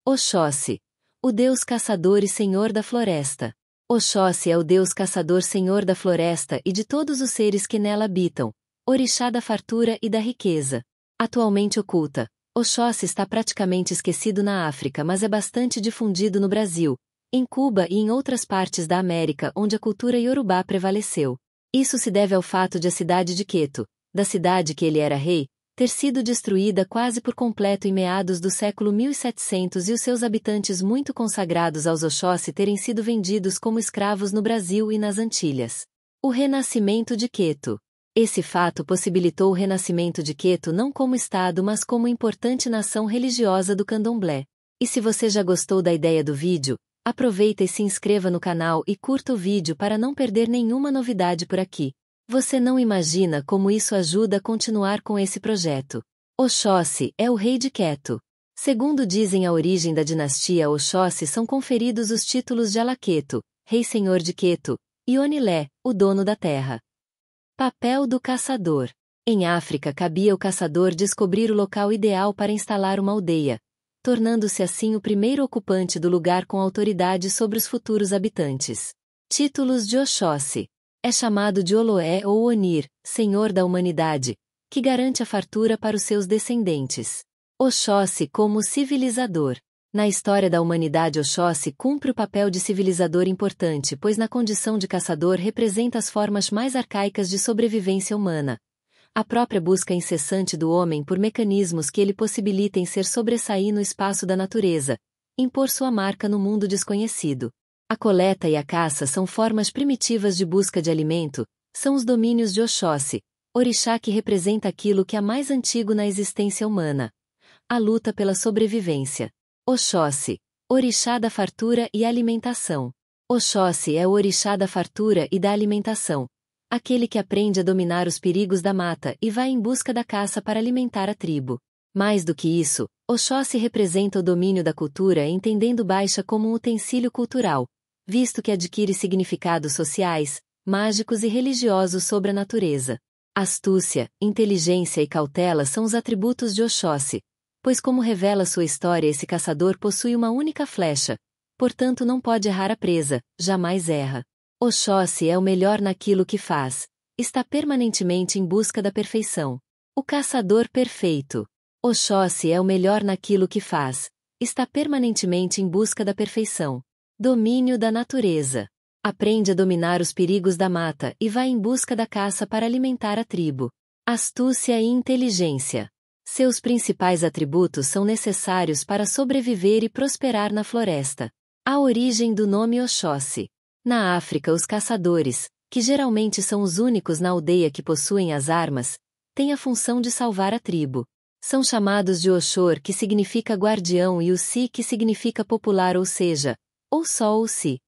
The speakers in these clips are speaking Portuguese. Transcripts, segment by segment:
Oxóssi, o deus caçador e senhor da floresta. Oxóssi é o deus caçador-senhor da floresta e de todos os seres que nela habitam, orixá da fartura e da riqueza. Atualmente oculta, Oxóssi está praticamente esquecido na África, mas é bastante difundido no Brasil, em Cuba e em outras partes da América onde a cultura iorubá prevaleceu. Isso se deve ao fato de a cidade de Queto, da cidade que ele era rei, ter sido destruída quase por completo em meados do século 1700 e os seus habitantes muito consagrados aos Oxóssi terem sido vendidos como escravos no Brasil e nas Antilhas. O renascimento de Queto. Esse fato possibilitou o renascimento de Queto não como estado mas como importante nação religiosa do candomblé. E se você já gostou da ideia do vídeo, aproveita e se inscreva no canal e curta o vídeo para não perder nenhuma novidade por aqui. Você não imagina como isso ajuda a continuar com esse projeto. Oxóssi é o rei de Queto. Segundo dizem a origem da dinastia Oxóssi são conferidos os títulos de Alaqueto, rei-senhor de Queto, e Onilé, o dono da terra. Papel do caçador. Em África cabia ao caçador descobrir o local ideal para instalar uma aldeia, tornando-se assim o primeiro ocupante do lugar com autoridade sobre os futuros habitantes. Títulos de Oxóssi. É chamado de Oloé ou Onir, Senhor da Humanidade, que garante a fartura para os seus descendentes. Oxóssi como civilizador. Na história da humanidade Oxóssi cumpre o papel de civilizador importante pois na condição de caçador representa as formas mais arcaicas de sobrevivência humana. A própria busca incessante do homem por mecanismos que lhe possibilitem ser sobressair no espaço da natureza, impor sua marca no mundo desconhecido. A coleta e a caça são formas primitivas de busca de alimento, são os domínios de Oxóssi, orixá que representa aquilo que há mais antigo na existência humana. A luta pela sobrevivência. Oxóssi, orixá da fartura e alimentação. Oxóssi é o orixá da fartura e da alimentação, aquele que aprende a dominar os perigos da mata e vai em busca da caça para alimentar a tribo. Mais do que isso, Oxóssi representa o domínio da cultura entendendo baixa como um utensílio cultural, visto que adquire significados sociais, mágicos e religiosos sobre a natureza. Astúcia, inteligência e cautela são os atributos de Oxóssi, pois como revela sua história esse caçador possui uma única flecha, portanto não pode errar a presa, jamais erra. Oxóssi é o melhor naquilo que faz, está permanentemente em busca da perfeição. O caçador perfeito. Oxóssi é o melhor naquilo que faz, está permanentemente em busca da perfeição. Domínio da natureza. Aprende a dominar os perigos da mata e vai em busca da caça para alimentar a tribo. Astúcia e inteligência. Seus principais atributos são necessários para sobreviver e prosperar na floresta. A origem do nome Oxóssi. Na África os caçadores, que geralmente são os únicos na aldeia que possuem as armas, têm a função de salvar a tribo. São chamados de Oxor, que significa guardião, e o Si, que significa popular, ou seja, ou só ou si.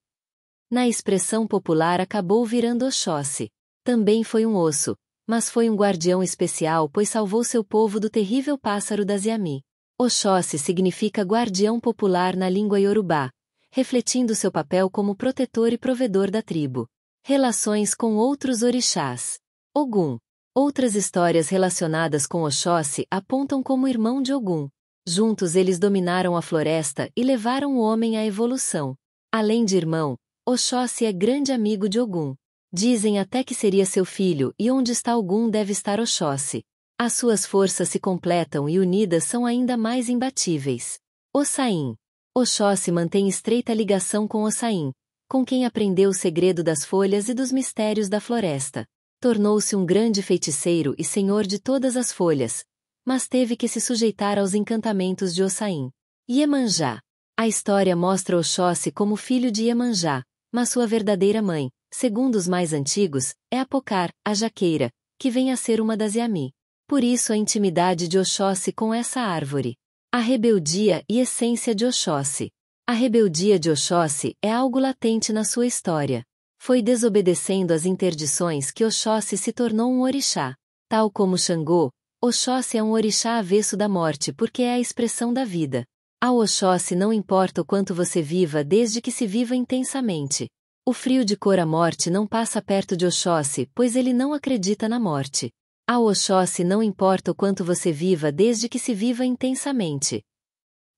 Na expressão popular acabou virando Oxóssi. Também foi um osso, mas foi um guardião especial pois salvou seu povo do terrível pássaro das Yami. Oxóssi significa guardião popular na língua iorubá, refletindo seu papel como protetor e provedor da tribo. Relações com outros orixás. Ogum. Outras histórias relacionadas com Oxóssi apontam como irmão de Ogum. Juntos eles dominaram a floresta e levaram o homem à evolução. Além de irmão, Oxóssi é grande amigo de Ogum. Dizem até que seria seu filho e onde está Ogum deve estar Oxóssi. As suas forças se completam e unidas são ainda mais imbatíveis. Ossain. Oxóssi mantém estreita ligação com Ossain, com quem aprendeu o segredo das folhas e dos mistérios da floresta. Tornou-se um grande feiticeiro e senhor de todas as folhas, mas teve que se sujeitar aos encantamentos de Ossain. Iemanjá. A história mostra Oxóssi como filho de Iemanjá, mas sua verdadeira mãe, segundo os mais antigos, é Apocar, a jaqueira, que vem a ser uma das Yami. Por isso a intimidade de Oxóssi com essa árvore. A rebeldia e essência de Oxóssi. A rebeldia de Oxóssi é algo latente na sua história. Foi desobedecendo às interdições que Oxóssi se tornou um orixá. Tal como Xangô, Oxóssi é um orixá avesso da morte porque é a expressão da vida. Ao Oxóssi não importa o quanto você viva desde que se viva intensamente. O frio de cor a morte não passa perto de Oxóssi pois ele não acredita na morte. Ao Oxóssi não importa o quanto você viva desde que se viva intensamente.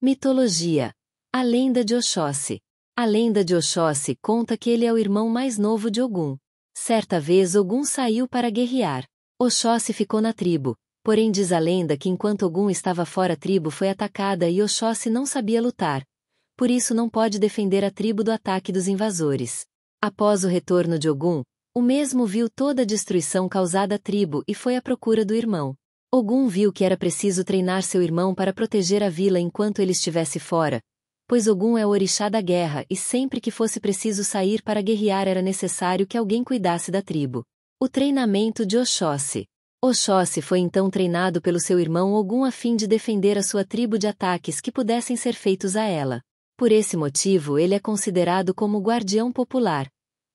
Mitologia. A lenda de Oxóssi. A lenda de Oxóssi conta que ele é o irmão mais novo de Ogum. Certa vez Ogum saiu para guerrear. Oxóssi ficou na tribo, porém diz a lenda que enquanto Ogum estava fora a tribo foi atacada e Oxóssi não sabia lutar. Por isso não pode defender a tribo do ataque dos invasores. Após o retorno de Ogum, o mesmo viu toda a destruição causada à tribo e foi à procura do irmão. Ogum viu que era preciso treinar seu irmão para proteger a vila enquanto ele estivesse fora, pois Ogum é o orixá da guerra e sempre que fosse preciso sair para guerrear era necessário que alguém cuidasse da tribo. O treinamento de Oxóssi. Oxóssi foi então treinado pelo seu irmão Ogum a fim de defender a sua tribo de ataques que pudessem ser feitos a ela. Por esse motivo ele é considerado como guardião popular,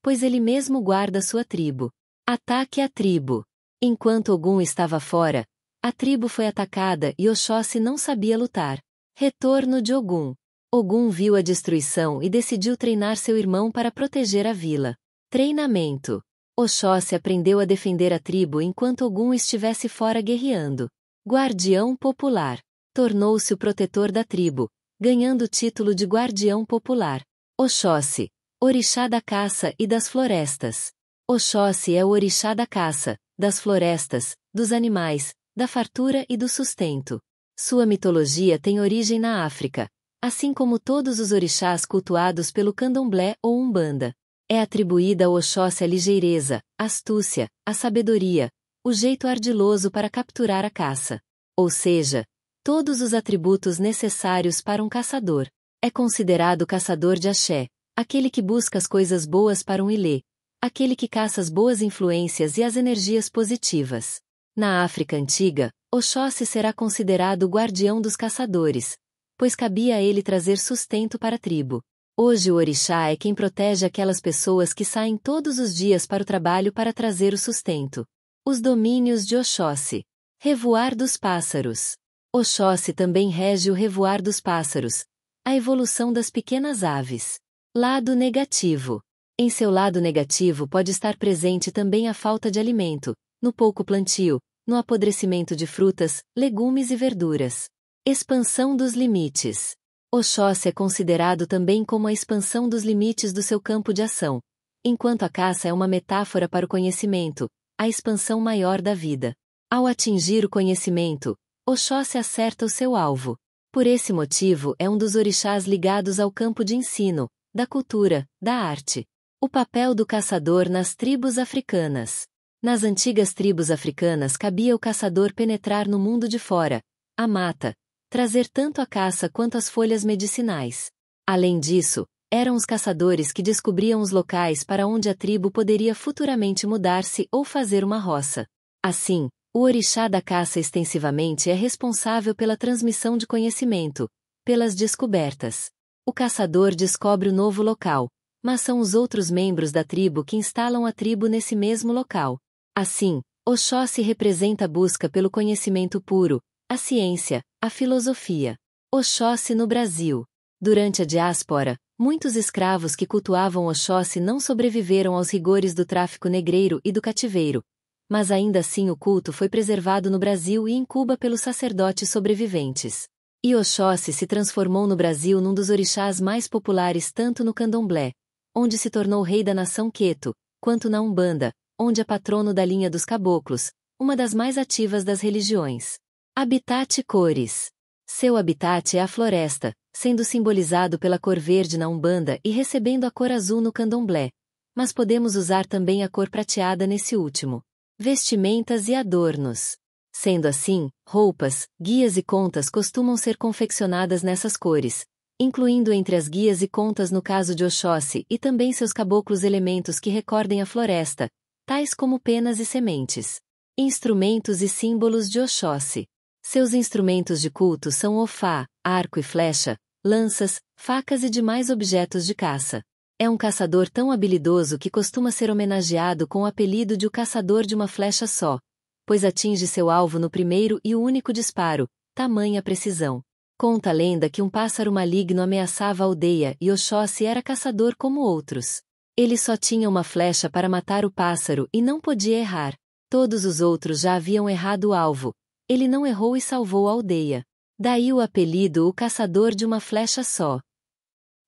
pois ele mesmo guarda sua tribo. Ataque à tribo. Enquanto Ogum estava fora, a tribo foi atacada e Oxóssi não sabia lutar. Retorno de Ogum. Ogum viu a destruição e decidiu treinar seu irmão para proteger a vila. Treinamento. Oxóssi aprendeu a defender a tribo enquanto Ogum estivesse fora guerreando. Guardião popular. Tornou-se o protetor da tribo, ganhando o título de guardião popular. Oxóssi, orixá da caça e das florestas. Oxóssi é o orixá da caça, das florestas, dos animais, da fartura e do sustento. Sua mitologia tem origem na África, assim como todos os orixás cultuados pelo candomblé ou umbanda. É atribuída ao Oxóssi a ligeireza, a astúcia, a sabedoria, o jeito ardiloso para capturar a caça. Ou seja, todos os atributos necessários para um caçador. É considerado caçador de axé, aquele que busca as coisas boas para um ilê, aquele que caça as boas influências e as energias positivas. Na África antiga, Oxóssi será considerado o guardião dos caçadores, pois cabia a ele trazer sustento para a tribo. Hoje o orixá é quem protege aquelas pessoas que saem todos os dias para o trabalho para trazer o sustento. Os domínios de Oxóssi. Revoar dos pássaros. Oxóssi também rege o revoar dos pássaros, a evolução das pequenas aves. Lado negativo. Em seu lado negativo pode estar presente também a falta de alimento, no pouco plantio, no apodrecimento de frutas, legumes e verduras. Expansão dos limites. Oxóssi é considerado também como a expansão dos limites do seu campo de ação, enquanto a caça é uma metáfora para o conhecimento, a expansão maior da vida. Ao atingir o conhecimento, Oxóssi acerta o seu alvo. Por esse motivo é um dos orixás ligados ao campo de ensino, da cultura, da arte. O papel do caçador nas tribos africanas. Nas antigas tribos africanas cabia ao caçador penetrar no mundo de fora, a mata, trazer tanto a caça quanto as folhas medicinais. Além disso, eram os caçadores que descobriam os locais para onde a tribo poderia futuramente mudar-se ou fazer uma roça. Assim, o orixá da caça extensivamente é responsável pela transmissão de conhecimento, pelas descobertas. O caçador descobre o novo local, mas são os outros membros da tribo que instalam a tribo nesse mesmo local. Assim, Oxóssi representa a busca pelo conhecimento puro, a ciência, a filosofia. Oxóssi no Brasil. Durante a diáspora, muitos escravos que cultuavam Oxóssi não sobreviveram aos rigores do tráfico negreiro e do cativeiro, mas ainda assim o culto foi preservado no Brasil e em Cuba pelos sacerdotes sobreviventes. E Oxóssi se transformou no Brasil num dos orixás mais populares tanto no candomblé, onde se tornou rei da nação Queto, quanto na Umbanda, onde é patrono da linha dos caboclos, uma das mais ativas das religiões. Habitat e cores. Seu habitat é a floresta, sendo simbolizado pela cor verde na Umbanda e recebendo a cor azul no candomblé, mas podemos usar também a cor prateada nesse último. Vestimentas e adornos. Sendo assim, roupas, guias e contas costumam ser confeccionadas nessas cores, incluindo entre as guias e contas no caso de Oxóssi e também seus caboclos elementos que recordem a floresta, tais como penas e sementes. Instrumentos e símbolos de Oxóssi. Seus instrumentos de culto são ofá, arco e flecha, lanças, facas e demais objetos de caça. É um caçador tão habilidoso que costuma ser homenageado com o apelido de o caçador de uma flecha só, pois atinge seu alvo no primeiro e único disparo, tamanha precisão. Conta a lenda que um pássaro maligno ameaçava a aldeia e Oxóssi era caçador como outros. Ele só tinha uma flecha para matar o pássaro e não podia errar. Todos os outros já haviam errado o alvo. Ele não errou e salvou a aldeia. Daí o apelido o caçador de uma flecha só.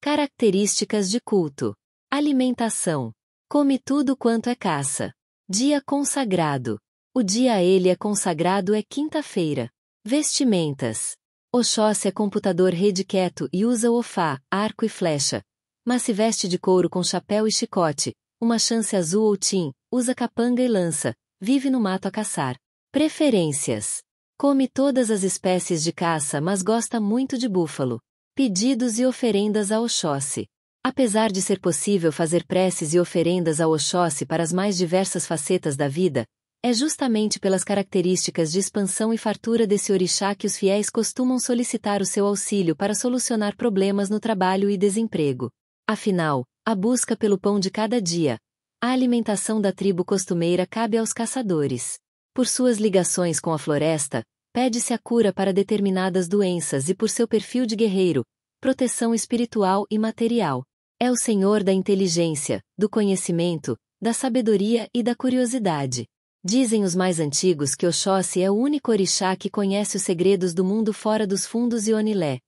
Características de culto. Alimentação. Come tudo quanto é caça. Dia consagrado. O dia a ele é consagrado é quinta-feira. Vestimentas. Oxóssi é computador rede quieto e usa ofá, arco e flecha. Mas se veste de couro com chapéu e chicote, uma chance azul ou tim, usa capanga e lança, vive no mato a caçar. Preferências. Come todas as espécies de caça mas gosta muito de búfalo. Pedidos e oferendas a Oxóssi. Apesar de ser possível fazer preces e oferendas a Oxóssi para as mais diversas facetas da vida, é justamente pelas características de expansão e fartura desse orixá que os fiéis costumam solicitar o seu auxílio para solucionar problemas no trabalho e desemprego. Afinal, a busca pelo pão de cada dia, a alimentação da tribo costumeira cabe aos caçadores. Por suas ligações com a floresta, pede-se a cura para determinadas doenças e por seu perfil de guerreiro, proteção espiritual e material. É o senhor da inteligência, do conhecimento, da sabedoria e da curiosidade. Dizem os mais antigos que Oxóssi é o único orixá que conhece os segredos do mundo fora dos fundos e Onilé,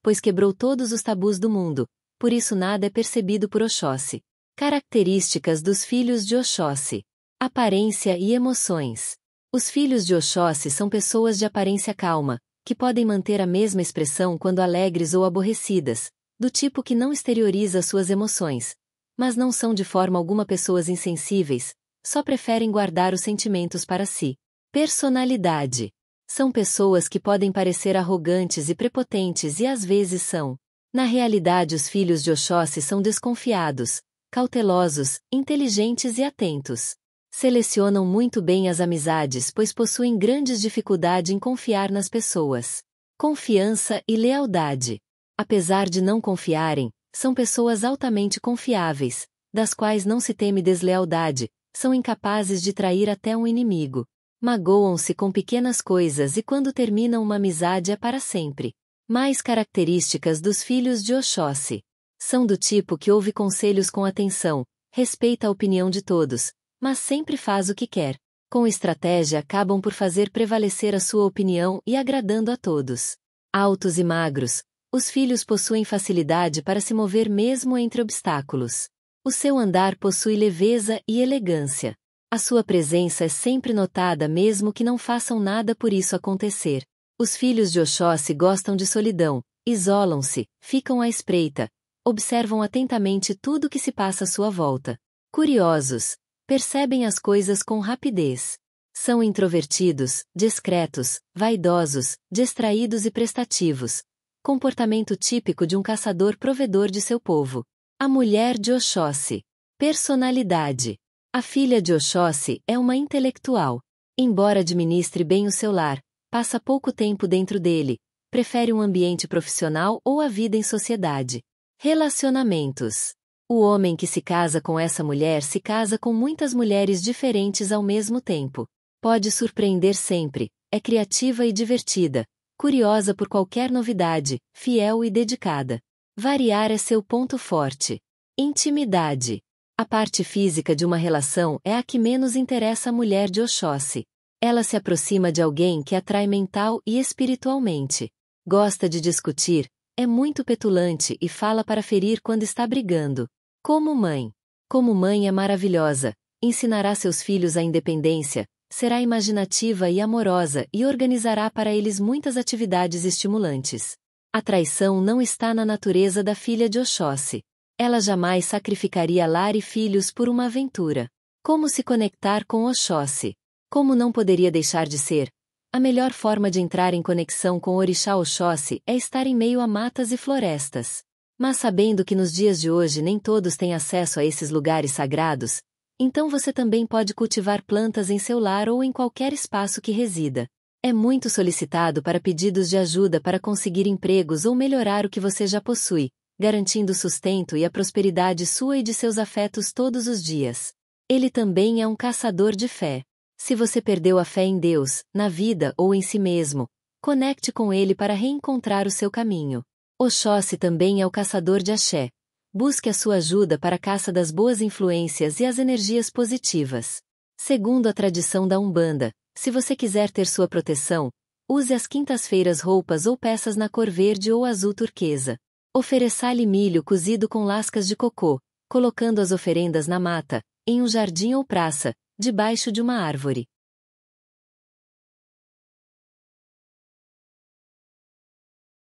pois quebrou todos os tabus do mundo, por isso nada é percebido por Oxóssi. Características dos filhos de Oxóssi. Aparência e emoções. Os filhos de Oxóssi são pessoas de aparência calma, que podem manter a mesma expressão quando alegres ou aborrecidas, do tipo que não exterioriza suas emoções, mas não são de forma alguma pessoas insensíveis, só preferem guardar os sentimentos para si. Personalidade. São pessoas que podem parecer arrogantes e prepotentes e às vezes são. Na realidade, os filhos de Oxóssi são desconfiados, cautelosos, inteligentes e atentos. Selecionam muito bem as amizades pois possuem grandes dificuldades em confiar nas pessoas. Confiança e lealdade. Apesar de não confiarem, são pessoas altamente confiáveis, das quais não se teme deslealdade, são incapazes de trair até um inimigo. Magoam-se com pequenas coisas e quando terminam uma amizade é para sempre. Mais características dos filhos de Oxóssi. São do tipo que ouve conselhos com atenção, respeita a opinião de todos, mas sempre faz o que quer. Com estratégia acabam por fazer prevalecer a sua opinião e agradando a todos. Altos e magros, os filhos possuem facilidade para se mover mesmo entre obstáculos. O seu andar possui leveza e elegância. A sua presença é sempre notada mesmo que não façam nada por isso acontecer. Os filhos de Oxóssi gostam de solidão, isolam-se, ficam à espreita, observam atentamente tudo que se passa à sua volta. Curiosos, percebem as coisas com rapidez. São introvertidos, discretos, vaidosos, distraídos e prestativos. Comportamento típico de um caçador provedor de seu povo. A mulher de Oxóssi. Personalidade. A filha de Oxóssi é uma intelectual. Embora administre bem o seu lar, passa pouco tempo dentro dele, prefere um ambiente profissional ou a vida em sociedade. Relacionamentos. O homem que se casa com essa mulher se casa com muitas mulheres diferentes ao mesmo tempo. Pode surpreender sempre, é criativa e divertida, curiosa por qualquer novidade, fiel e dedicada. Variar é seu ponto forte. Intimidade. A parte física de uma relação é a que menos interessa a mulher de Oxóssi. Ela se aproxima de alguém que atrai mental e espiritualmente. Gosta de discutir, é muito petulante e fala para ferir quando está brigando. Como mãe. Como mãe é maravilhosa, ensinará seus filhos a independência, será imaginativa e amorosa e organizará para eles muitas atividades estimulantes. A traição não está na natureza da filha de Oxóssi. Ela jamais sacrificaria lar e filhos por uma aventura. Como se conectar com Oxóssi? Como não poderia deixar de ser? A melhor forma de entrar em conexão com o orixá Oxóssi é estar em meio a matas e florestas. Mas sabendo que nos dias de hoje nem todos têm acesso a esses lugares sagrados, então você também pode cultivar plantas em seu lar ou em qualquer espaço que resida. É muito solicitado para pedidos de ajuda para conseguir empregos ou melhorar o que você já possui, garantindo o sustento e a prosperidade sua e de seus afetos todos os dias. Ele também é um caçador de fé. Se você perdeu a fé em Deus, na vida ou em si mesmo, conecte com ele para reencontrar o seu caminho. Oxóssi também é o caçador de axé. Busque a sua ajuda para a caça das boas influências e as energias positivas. Segundo a tradição da Umbanda, se você quiser ter sua proteção, use às quintas-feiras roupas ou peças na cor verde ou azul turquesa. Ofereçai-lhe milho cozido com lascas de cocô, colocando as oferendas na mata, em um jardim ou praça, debaixo de uma árvore.